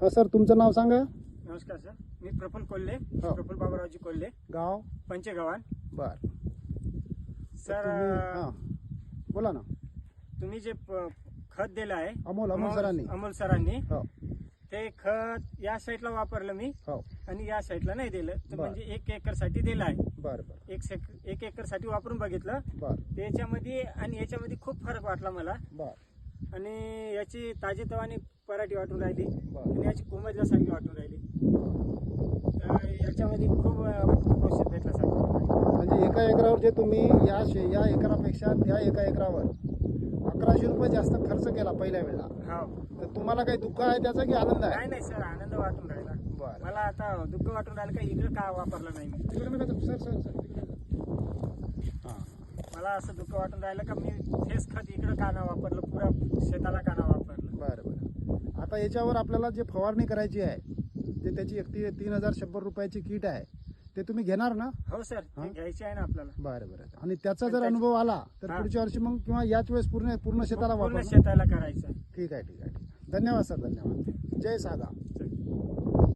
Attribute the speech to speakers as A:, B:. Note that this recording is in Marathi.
A: हा सर, तुमचं नाव सांगा.
B: नमस्कार सर, मी प्रफुल्ल कोल्हे,
A: हो.
B: प्रफुल्ल बाबारावजी कोल्हे,
A: गाव.
B: पंचगव्हाण.
A: बर.
B: सर
A: हां, बोला ना.
B: तुम्ही जे खत दिलं आहे
A: अमोल सरांनी.
B: अमोल सरांनी
A: हो
B: ते खत या साईडला वापरलं मी
A: हो.
B: आणि या साईडला नाही दिलं. तर
A: बर.
B: म्हणजे 1 एकर साठी दिलं आहे.
A: बर बर
B: 1 एकर साठी वापरून बघितलं.
A: बर
B: त्याच्यामध्ये आणि याच्यामध्ये खूप फरक वाटला मला.
A: बर
B: आणि याची ताजेतवानी पराठी वाटून राहिली
A: बर.
B: आणि याची कोमजल्यासारखी वाटून राहिली. तर याच्यामध्ये खूप प्रोसेस भेटल्यासारखं वाटून राहिली.
A: म्हणजे एका एकरावर जे तुम्ही या एकरापेक्षा त्या एका एकरावर 1100 रुपये जास्त खर्च केला पहिल्या वेळेला,
B: हो.
A: तर तुम्हाला काही दुःख आहे त्याचा की आनंद आहे?
B: नाही सर, आनंद वाटून राहिला.
A: बरं.
B: मला आता दुःख वाटून राहिलं का इकडे का वापरलं नाही मी.
A: तिकडे नका जाऊ. सर सर सर तिकडे जा. हां.
B: मला असं दुःख वाटून राहिलं का मी हेच खत इकडे का ना वापरलं, पुऱ्या शेताला का ना वापरलं.
A: बरं बरं. आता याच्यावर आपल्याला जे फवारणी करायची आहे, जे त्याची 3100 रुपयाची किट आहे, ते तुम्ही घेणार ना?
B: हो सर,
A: हा?
B: ते घ्यायचे आहे ना आपल्याला.
A: बरं बरं. आणि त्याचा जर
B: पण
A: अनुभव आला तर
B: हा.
A: पुढच्या वर्षी मग किंवा याच वेळेस पूर्ण शेताला
B: पूर्ण
A: वापर.
B: शेताला करायचं आहे.
A: ठीक आहे ठीक आहे. धन्यवाद सर, धन्यवाद. जय सागा.